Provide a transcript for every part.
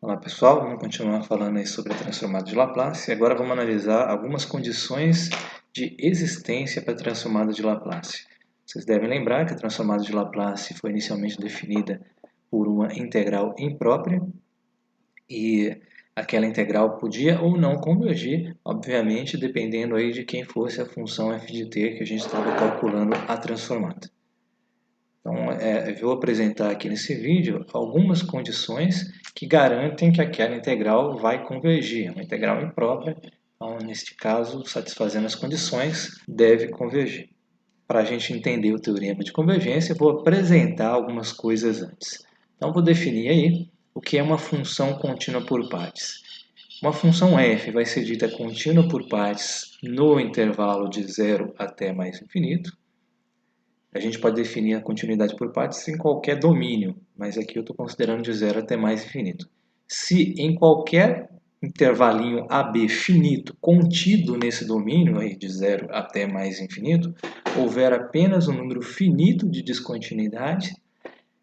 Olá pessoal, vamos continuar falando aí sobre a transformada de Laplace. Agora vamos analisar algumas condições de existência para a transformada de Laplace. Vocês devem lembrar que a transformada de Laplace foi inicialmente definida por uma integral imprópria e aquela integral podia ou não convergir, obviamente dependendo aí de quem fosse a função f de t que a gente estava calculando a transformada. Então, eu vou apresentar aqui nesse vídeo algumas condições que garantem que aquela integral vai convergir. É uma integral imprópria, então, neste caso, satisfazendo as condições, deve convergir. Para a gente entender o teorema de convergência, eu vou apresentar algumas coisas antes. Então, vou definir aí o que é uma função contínua por partes. Uma função f vai ser dita contínua por partes no intervalo de 0 até mais infinito. A gente pode definir a continuidade por partes em qualquer domínio, mas aqui eu estou considerando de 0 até mais infinito. Se em qualquer intervalinho AB finito contido nesse domínio, aí de 0 até mais infinito, houver apenas um número finito de descontinuidade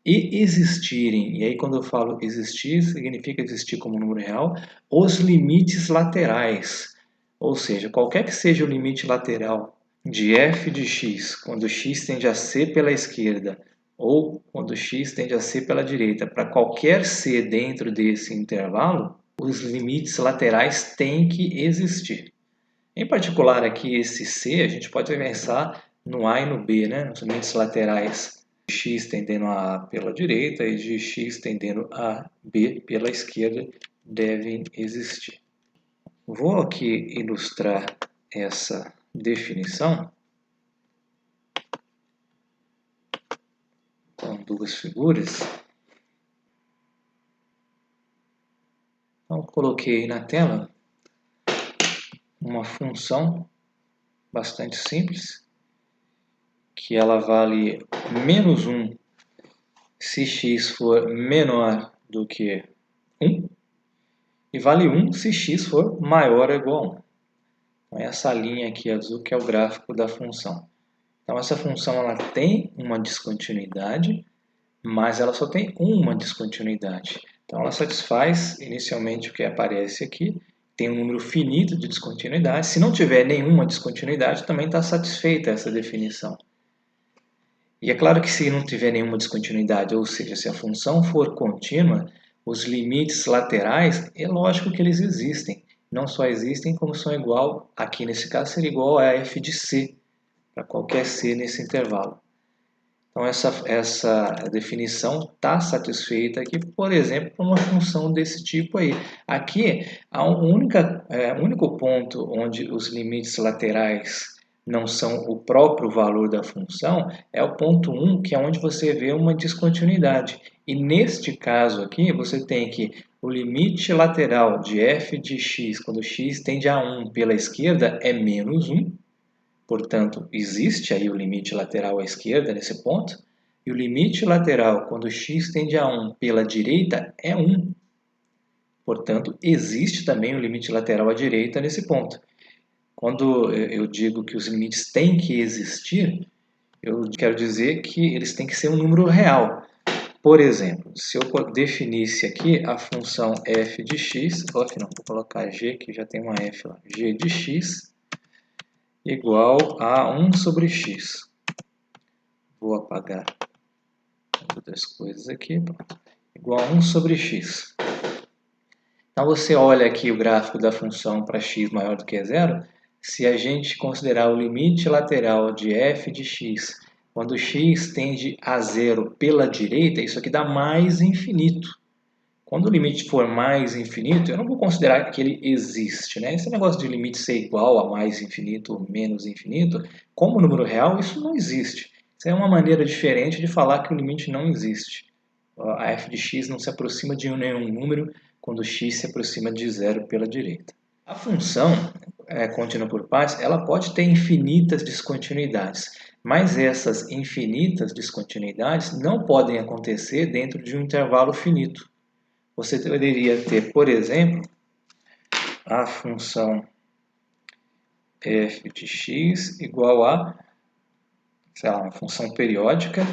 e existirem, e aí quando eu falo existir, significa existir como número real, os limites laterais, ou seja, qualquer que seja o limite lateral de f de x, quando x tende a c pela esquerda, ou quando x tende a c pela direita, para qualquer c dentro desse intervalo, os limites laterais têm que existir. Em particular aqui esse c, a gente pode pensar no a e no b, né? Os limites laterais de x tendendo a pela direita e de x tendendo a b pela esquerda devem existir. Vou aqui ilustrar essa definição com duas figuras. Então, coloquei na tela uma função bastante simples, que ela vale menos 1 se x for menor do que 1, e vale 1 se x for maior ou igual a 1. Então, essa linha aqui azul que é o gráfico da função. Então, essa função ela tem uma descontinuidade, mas ela só tem uma descontinuidade. Então, ela satisfaz inicialmente o que aparece aqui, tem um número finito de descontinuidades. Se não tiver nenhuma descontinuidade, também está satisfeita essa definição. E é claro que se não tiver nenhuma descontinuidade, ou seja, se a função for contínua, os limites laterais, é lógico que eles existem. Não só existem, como são igual, aqui nesse caso seria igual a f de c, para qualquer c nesse intervalo. Então essa definição está satisfeita aqui, por exemplo, para uma função desse tipo aí. Aqui, o único ponto onde os limites laterais não são o próprio valor da função é o ponto 1, que é onde você vê uma descontinuidade. E neste caso aqui, você tem que o limite lateral de f de x, quando x tende a 1 pela esquerda, é menos 1. Portanto, existe aí o limite lateral à esquerda nesse ponto. E o limite lateral, quando x tende a 1 pela direita, é 1. Portanto, existe também o limite lateral à direita nesse ponto. Quando eu digo que os limites têm que existir, eu quero dizer que eles têm que ser um número real. Por exemplo, se eu definisse aqui a função f de x, vou colocar g, que já tem uma f lá, g de x, igual a 1 sobre x. Vou apagar outras coisas aqui. Igual a 1 sobre x. Então, você olha aqui o gráfico da função para x maior do que 0. Se a gente considerar o limite lateral de f de x, quando x tende a 0 pela direita, isso aqui dá mais infinito. Quando o limite for mais infinito, eu não vou considerar que ele existe, né? Esse negócio de limite ser igual a mais infinito ou menos infinito, como número real, isso não existe. Isso é uma maneira diferente de falar que o limite não existe. A f de x não se aproxima de nenhum número quando x se aproxima de 0 pela direita. A função contínua por partes, ela pode ter infinitas descontinuidades, mas essas infinitas descontinuidades não podem acontecer dentro de um intervalo finito. Você poderia ter, por exemplo, a função f de x igual a, sei lá, uma função periódica.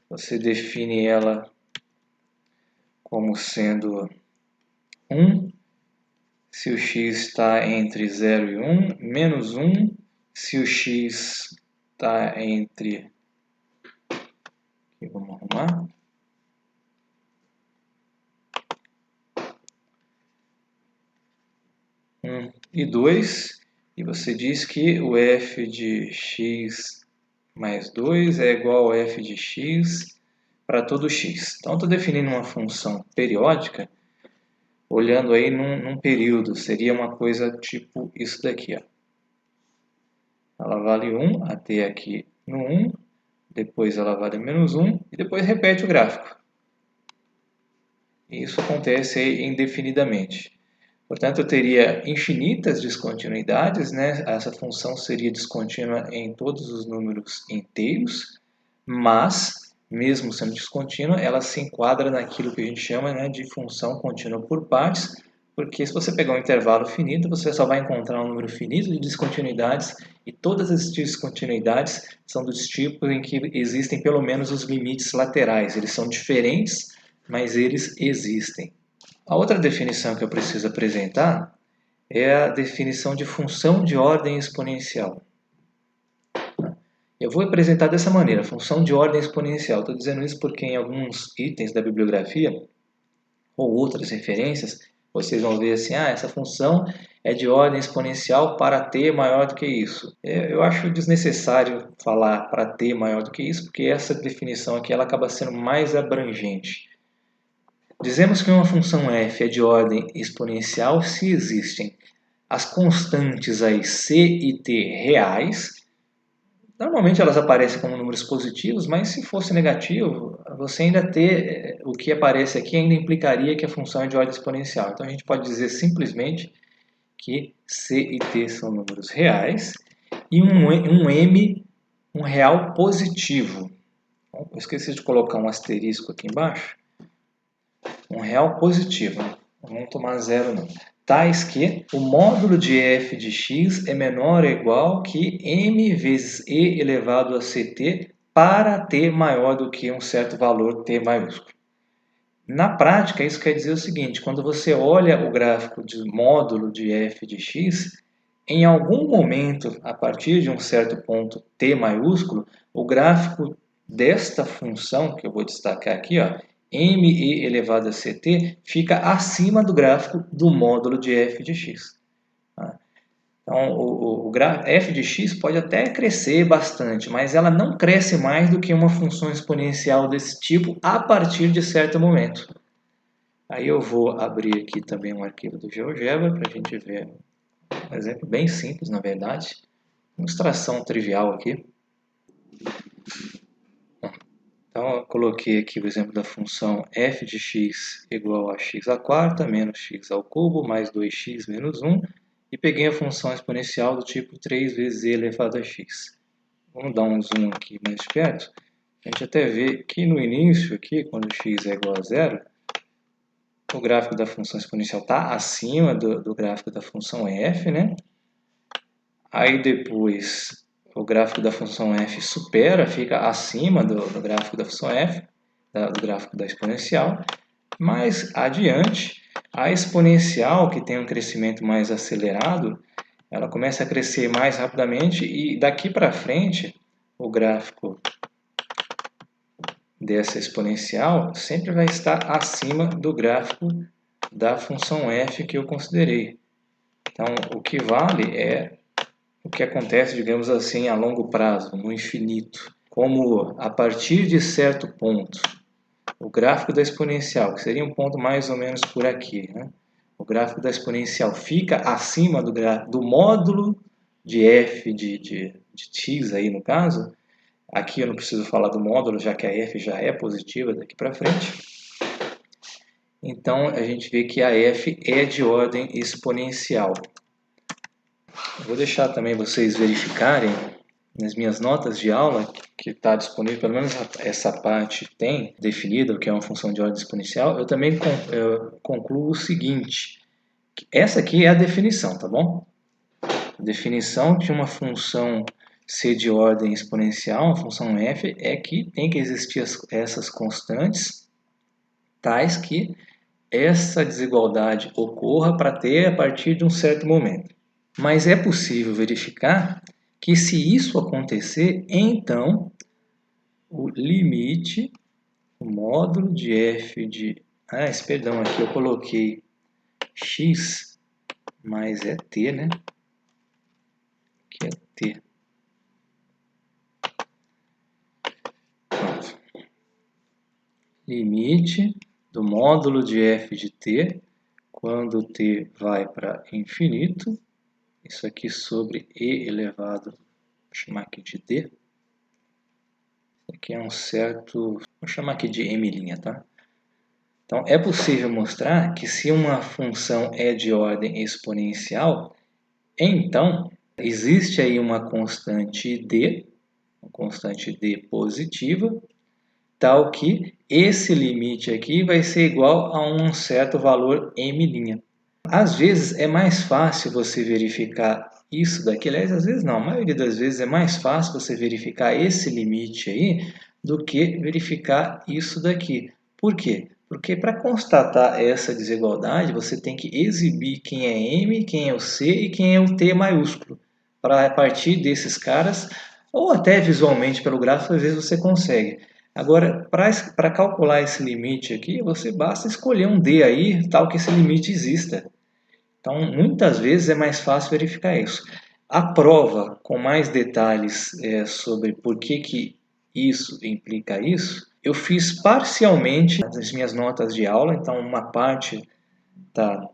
Você define ela como sendo 1 se o x está entre 0 e 1, menos 1 se o x está entre... Aqui, vamos arrumar. E 2, e você diz que o f de x mais 2 é igual a f de x para todo x. Então, estou definindo uma função periódica, olhando aí num período, seria uma coisa tipo isso daqui, ó. Ela vale 1 até aqui no 1, depois ela vale menos 1 e depois repete o gráfico. E isso acontece aí indefinidamente. Portanto, eu teria infinitas descontinuidades, né? Essa função seria descontínua em todos os números inteiros, mas, mesmo sendo descontínua, ela se enquadra naquilo que a gente chama, né, de função contínua por partes, porque se você pegar um intervalo finito, você só vai encontrar um número finito de descontinuidades, e todas as descontinuidades são dos tipos em que existem pelo menos os limites laterais. Eles são diferentes, mas eles existem. A outra definição que eu preciso apresentar é a definição de função de ordem exponencial. Eu vou apresentar dessa maneira, função de ordem exponencial. Estou dizendo isso porque em alguns itens da bibliografia ou outras referências, vocês vão ver assim, essa função é de ordem exponencial para t maior do que isso. Eu acho desnecessário falar para t maior do que isso, porque essa definição aqui ela acaba sendo mais abrangente. Dizemos que uma função f é de ordem exponencial se existem as constantes aí c e t reais. Normalmente elas aparecem como números positivos, mas se fosse negativo, você ainda ter o que aparece aqui ainda implicaria que a função é de ordem exponencial. Então a gente pode dizer simplesmente que c e t são números reais e um m, um real positivo. Bom, eu esqueci de colocar um asterisco aqui embaixo. Um real positivo, não vamos tomar zero não. Tais que o módulo de f de x é menor ou igual que m vezes e elevado a ct para t maior do que um certo valor t maiúsculo. Na prática, isso quer dizer o seguinte, quando você olha o gráfico de módulo de f de x, em algum momento, a partir de um certo ponto t maiúsculo, o gráfico desta função, que eu vou destacar aqui, ó, me elevado a ct, fica acima do gráfico do módulo de f de x. Então, o f de x pode até crescer bastante, mas ela não cresce mais do que uma função exponencial desse tipo a partir de certo momento. Aí eu vou abrir aqui também um arquivo do GeoGebra para a gente ver um exemplo bem simples, na verdade. Ilustração trivial aqui. Então, eu coloquei aqui o exemplo da função f de x igual a x à quarta menos x ao cubo mais 2x menos 1 e peguei a função exponencial do tipo 3 vezes e elevado a x. Vamos dar um zoom aqui mais perto. A gente até vê que no início aqui, quando x é igual a zero, o gráfico da função exponencial está acima do gráfico da função f, né? Aí depois o gráfico da função f supera, fica acima do gráfico da função f, do gráfico da exponencial. Mais adiante, a exponencial, que tem um crescimento mais acelerado, ela começa a crescer mais rapidamente e daqui para frente, o gráfico dessa exponencial sempre vai estar acima do gráfico da função f que eu considerei. Então, o que vale é o que acontece, digamos assim, a longo prazo, no infinito. Como a partir de certo ponto, o gráfico da exponencial, que seria um ponto mais ou menos por aqui, né? O gráfico da exponencial fica acima do módulo de f de x, aí no caso. Aqui eu não preciso falar do módulo, já que a f já é positiva daqui para frente. Então, a gente vê que a f é de ordem exponencial. Eu vou deixar também vocês verificarem nas minhas notas de aula, que está disponível, pelo menos essa parte tem definida o que é uma função de ordem exponencial. Eu também concluo o seguinte, essa aqui é a definição, tá bom? A definição de uma função c de ordem exponencial, uma função f, é que tem que existir essas constantes, tais que essa desigualdade ocorra para ter a partir de um certo momento. Mas é possível verificar que se isso acontecer, então o limite, o módulo de f de... perdão, aqui eu coloquei x, mas é t, né? Aqui é t. Pronto. Limite do módulo de f de t, quando t vai para infinito, isso aqui sobre e elevado, vou chamar aqui de d. Isso aqui é um certo, vou chamar aqui de m', tá? Então, é possível mostrar que se uma função é de ordem exponencial, então existe aí uma constante d positiva, tal que esse limite aqui vai ser igual a um certo valor m'. Às vezes é mais fácil você verificar isso daqui, aliás, às vezes não, a maioria das vezes é mais fácil você verificar esse limite aí do que verificar isso daqui. Por quê? Porque para constatar essa desigualdade, você tem que exibir quem é M, quem é o C e quem é o T maiúsculo. Para a partir desses caras, ou até visualmente pelo gráfico, às vezes você consegue. Agora, para calcular esse limite aqui, você basta escolher um D aí, tal que esse limite exista. Então, muitas vezes é mais fácil verificar isso. A prova com mais detalhes sobre por que isso implica isso, eu fiz parcialmente nas minhas notas de aula, então uma parte tá,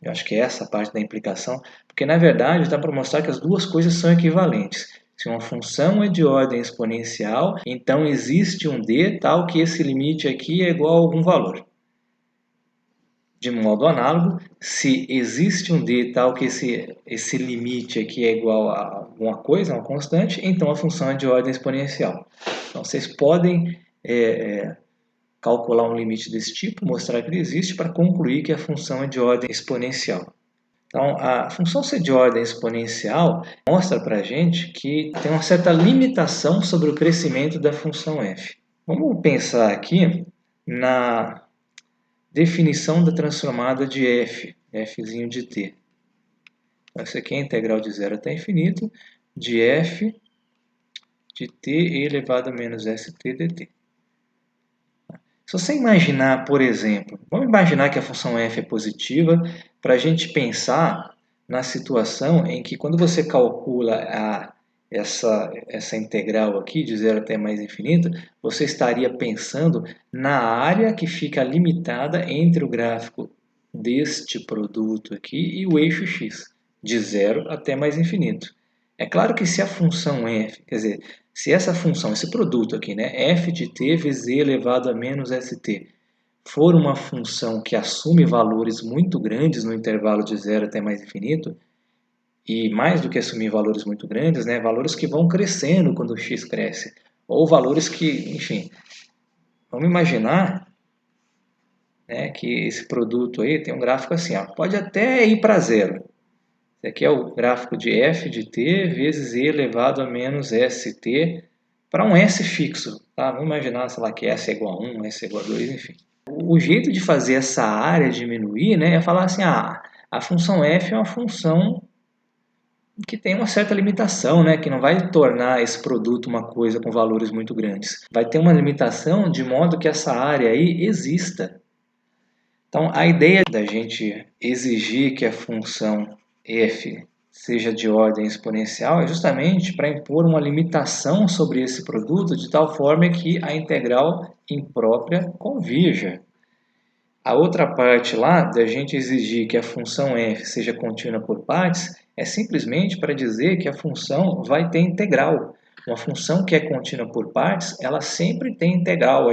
eu acho que é essa parte da implicação, porque na verdade está para mostrar que as duas coisas são equivalentes. Se uma função é de ordem exponencial, então existe um d tal que esse limite aqui é igual a algum valor. De modo análogo, se existe um d tal que esse limite aqui é igual a alguma coisa, uma constante, então a função é de ordem exponencial. Então vocês podem calcular um limite desse tipo, mostrar que ele existe para concluir que a função é de ordem exponencial. Então, a função ser de ordem exponencial mostra para a gente que tem uma certa limitação sobre o crescimento da função f. Vamos pensar aqui na definição da transformada de f, fzinho de t. Então, isso aqui é a integral de 0 até infinito de f de t elevado a menos st dt. Se você imaginar, por exemplo, vamos imaginar que a função f é positiva para a gente pensar na situação em que quando você calcula essa integral aqui de 0 até mais infinito, você estaria pensando na área que fica limitada entre o gráfico deste produto aqui e o eixo x, de 0 até mais infinito. É claro que se a função f, quer dizer, se essa função, esse produto aqui, né, f de t vezes e elevado a menos st, for uma função que assume valores muito grandes no intervalo de 0 até mais infinito, e mais do que assumir valores muito grandes, né, valores que vão crescendo quando o x cresce, ou valores que, enfim, vamos imaginar, né, que esse produto aí tem um gráfico assim, ó, pode até ir para zero. Esse aqui é o gráfico de f de t vezes e elevado a menos st para um s fixo. Tá? Vamos imaginar, sei lá, que s é igual a 1, s é igual a 2, enfim. O jeito de fazer essa área diminuir, né, é falar assim, a função f é uma função que tem uma certa limitação, né, que não vai tornar esse produto uma coisa com valores muito grandes. Vai ter uma limitação de modo que essa área aí exista. Então, a ideia da gente exigir que a função f seja de ordem exponencial é justamente para impor uma limitação sobre esse produto de tal forma que a integral imprópria convirja. A outra parte lá da gente exigir que a função f seja contínua por partes é simplesmente para dizer que a função vai ter integral. Uma função que é contínua por partes, ela sempre tem integral,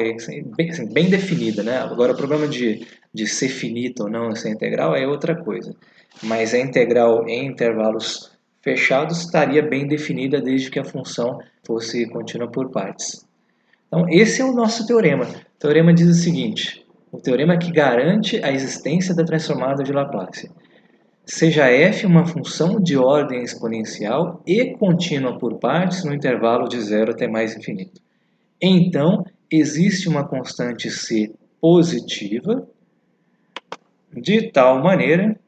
bem definida, né? Agora, o problema de ser finita ou não ser integral é outra coisa. Mas a integral em intervalos fechados estaria bem definida desde que a função fosse contínua por partes. Então, esse é o nosso teorema. O teorema diz o seguinte, o teorema que garante a existência da transformada de Laplace. Seja f uma função de ordem exponencial e contínua por partes no intervalo de 0 até mais infinito. Então, existe uma constante c positiva de tal maneira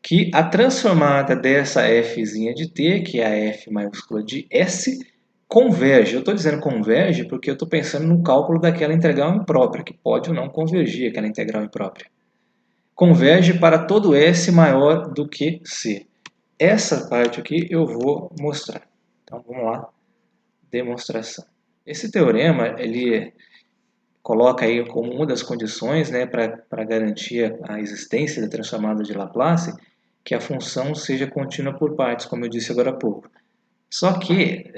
que a transformada dessa fzinha de t, que é a f maiúscula de S, converge. Eu estou dizendo converge porque eu estou pensando no cálculo daquela integral imprópria, que pode ou não convergir aquela integral imprópria. Converge para todo S maior do que C. Essa parte aqui eu vou mostrar. Então, vamos lá. Demonstração. Esse teorema, ele coloca aí como uma das condições, né, para garantir a existência da transformada de Laplace, que a função seja contínua por partes, como eu disse agora há pouco. Só que,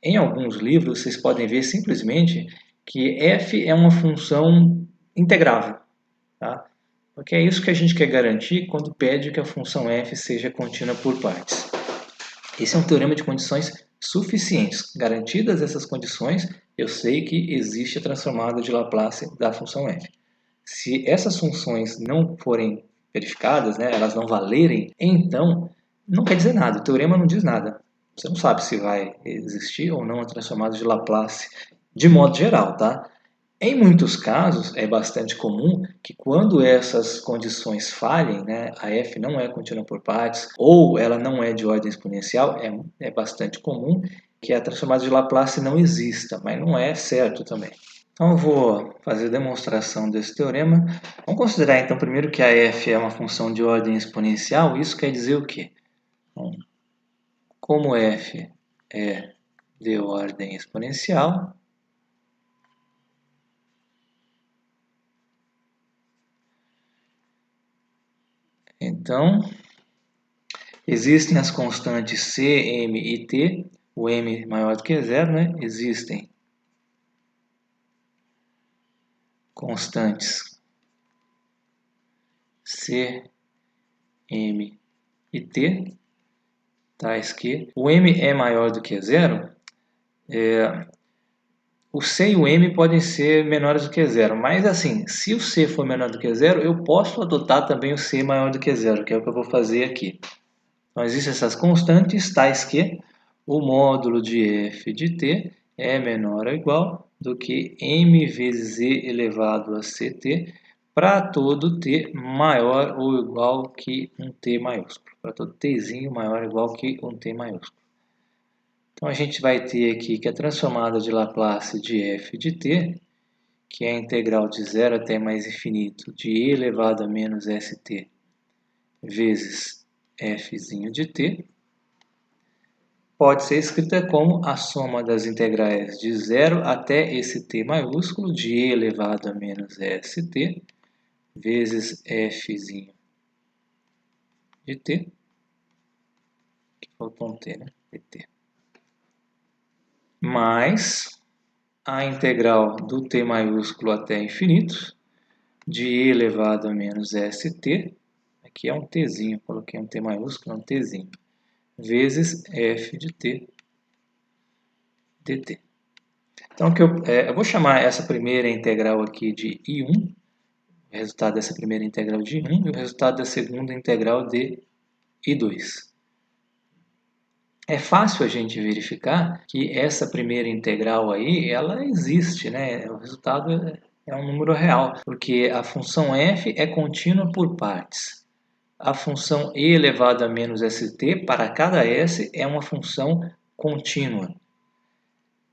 em alguns livros, vocês podem ver simplesmente que f é uma função integrável. Tá? Porque é isso que a gente quer garantir quando pede que a função f seja contínua por partes. Esse é um teorema de condições suficientes. Garantidas essas condições, eu sei que existe a transformada de Laplace da função f. Se essas funções não forem verificadas, né, elas não valerem, então não quer dizer nada. O teorema não diz nada. Você não sabe se vai existir ou não a transformada de Laplace de modo geral, tá? Em muitos casos, é bastante comum que quando essas condições falhem, né, a f não é contínua por partes, ou ela não é de ordem exponencial, é bastante comum que a transformada de Laplace não exista, mas não é certo também. Então eu vou fazer a demonstração desse teorema. Vamos considerar então primeiro que a f é uma função de ordem exponencial. Isso quer dizer o quê? Bom, como f é de ordem exponencial, então existem as constantes c, m e t, o m maior do que zero, né? Existem constantes c, m e t, tais que o m é maior do que zero, o c e o m podem ser menores do que zero, mas assim, se o c for menor do que zero, eu posso adotar também o c maior do que zero, que é o que eu vou fazer aqui. Então, existem essas constantes, tais que o módulo de f de t é menor ou igual do que m vezes e elevado a ct para todo t maior ou igual que um t maiúsculo. Para todo tzinho maior ou igual que um t maiúsculo. Então, a gente vai ter aqui que a transformada de Laplace de f de t, que é a integral de 0 até mais infinito de e elevado a menos st vezes fzinho de t, pode ser escrita como a soma das integrais de 0 até esse t maiúsculo de e elevado a menos st vezes fzinho de t, que faltou um t, né? dt, mais a integral do t maiúsculo até infinito de e elevado a menos st, aqui é um tzinho, coloquei um t maiúsculo, um tzinho, vezes f de t dt. Então, eu vou chamar essa primeira integral aqui de I1, o resultado dessa primeira integral de I1 e o resultado da segunda integral de I2. É fácil a gente verificar que essa primeira integral aí, ela existe, né? O resultado é um número real, porque a função f é contínua por partes. A função e elevado a menos st para cada s é uma função contínua.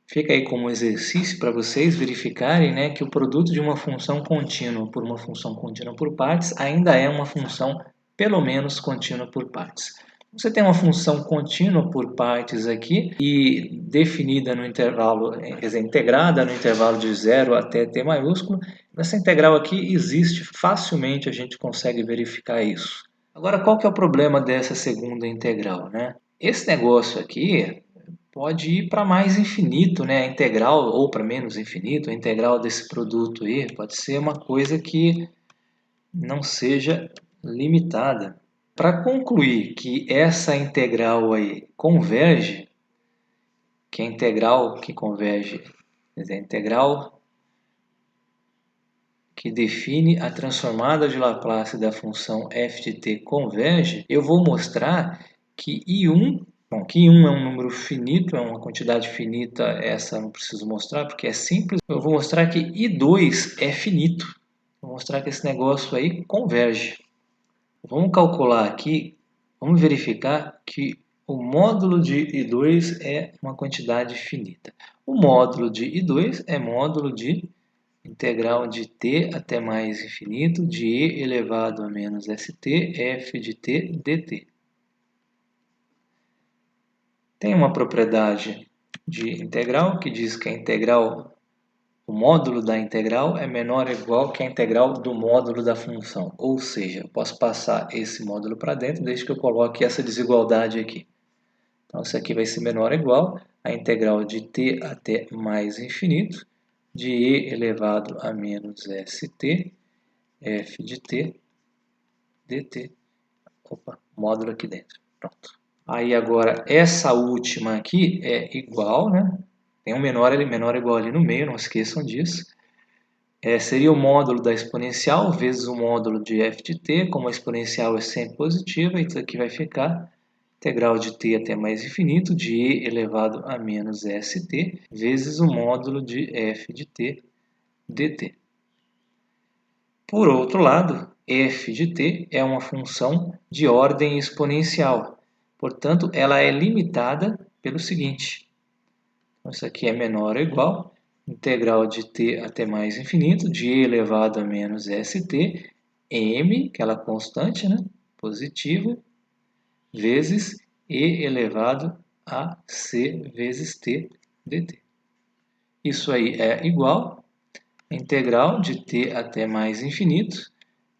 Fica aí como exercício para vocês verificarem, né, que o produto de uma função contínua por uma função contínua por partes ainda é uma função pelo menos contínua por partes. Você tem uma função contínua por partes aqui e definida no intervalo, quer dizer, integrada no intervalo de 0 até t maiúsculo. Nessa integral aqui existe, facilmente a gente consegue verificar isso. Agora, qual que é o problema dessa segunda integral, né? Esse negócio aqui pode ir para mais infinito, né? A integral, ou para menos infinito, a integral desse produto aí pode ser uma coisa que não seja limitada. Para concluir que essa integral aí converge, que a integral que converge, quer dizer, a integral que define a transformada de Laplace da função f de t converge, eu vou mostrar que I1, bom, que I1 é um número finito, é uma quantidade finita, essa eu não preciso mostrar porque é simples. Eu vou mostrar que I2 é finito. Vou mostrar que esse negócio aí converge. Vamos calcular aqui, vamos verificar que o módulo de I2 é uma quantidade finita. O módulo de I2 é módulo de integral de t até mais infinito de e elevado a menos st f de t dt. Tem uma propriedade de integral que diz que a integral, o módulo da integral é menor ou igual que a integral do módulo da função. Ou seja, eu posso passar esse módulo para dentro desde que eu coloque essa desigualdade aqui. Então, isso aqui vai ser menor ou igual a integral de t até mais infinito de e elevado a menos st f de t dt. Opa, módulo aqui dentro. Pronto. Aí agora, essa última aqui é igual, né? Tem um menor ou igual ali no meio, não esqueçam disso. Seria o módulo da exponencial vezes o módulo de f de t, como a exponencial é sempre positiva, então aqui vai ficar integral de t até mais infinito de e elevado a menos st vezes o módulo de f de t dt. Por outro lado, f de t é uma função de ordem exponencial, portanto, ela é limitada pelo seguinte. Então, isso aqui é menor ou igual integral de t até mais infinito de e elevado a menos st, m, aquela constante, né, positiva, vezes e elevado a c vezes t dt. Isso aí é igual a integral de t até mais infinito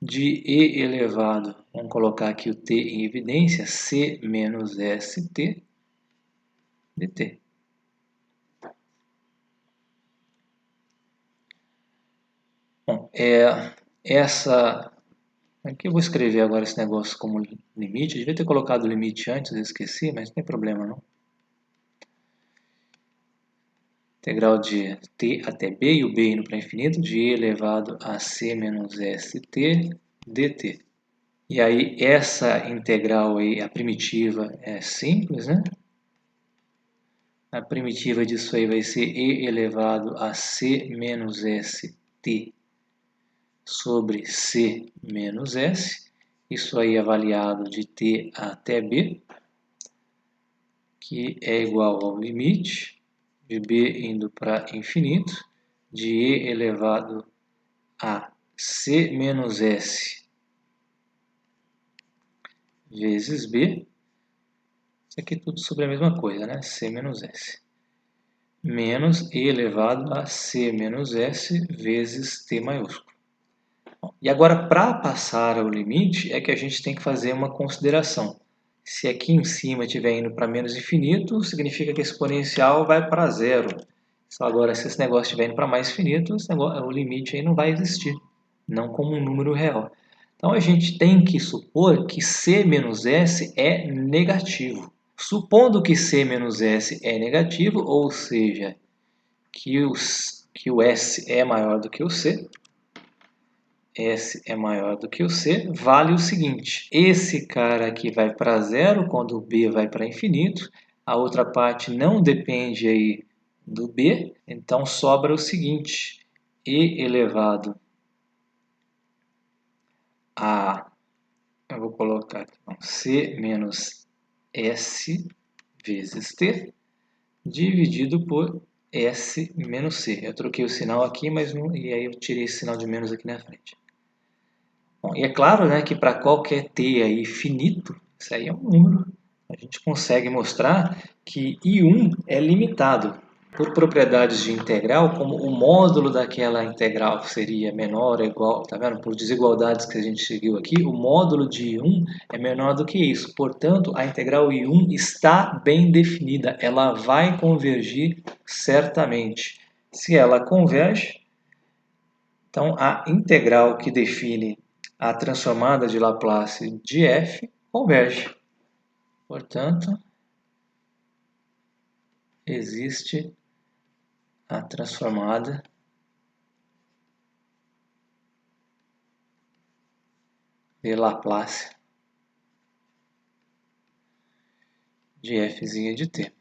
de e elevado, vamos colocar aqui o t em evidência, c menos st dt. Bom, aqui eu vou escrever agora esse negócio como limite. Eu devia ter colocado o limite antes, eu esqueci, mas não tem problema não. Integral de t até b, e o b indo para infinito, de e elevado a c menos st dt. E aí essa integral aí, a primitiva, é simples, né? A primitiva disso aí vai ser e elevado a c menos st sobre c menos s. Isso aí é avaliado de t até b, que é igual ao limite de b indo para infinito, de e elevado a c menos s vezes b. Isso aqui é tudo sobre a mesma coisa, né? C menos s. Menos e elevado a c menos s vezes t maiúsculo. E agora, para passar ao limite, é que a gente tem que fazer uma consideração. Se aqui em cima estiver indo para menos infinito, significa que a exponencial vai para zero. Agora, se esse negócio estiver indo para mais infinito, o limite aí não vai existir, não como um número real. Então, a gente tem que supor que c menos s é negativo. Supondo que c menos s é negativo, ou seja, que o s é maior do que o c, S é maior do que o C, vale o seguinte. Esse cara aqui vai para zero quando o B vai para infinito. A outra parte não depende aí do B. Então, sobra o seguinte. E elevado a... Eu vou colocar aqui, C menos S vezes T dividido por S menos C. Eu troquei o sinal aqui, mas não, e aí eu tirei esse sinal de menos aqui na frente. Bom, e é claro, né, que para qualquer t aí finito, isso aí é um número, a gente consegue mostrar que I1 é limitado por propriedades de integral, como o módulo daquela integral seria menor ou igual, tá vendo? Por desigualdades que a gente seguiu aqui, o módulo de I1 é menor do que isso. Portanto, a integral I1 está bem definida, ela vai convergir certamente. Se ela converge, então a integral que define a transformada de Laplace de f converge. Portanto, existe a transformada de Laplace de f de t.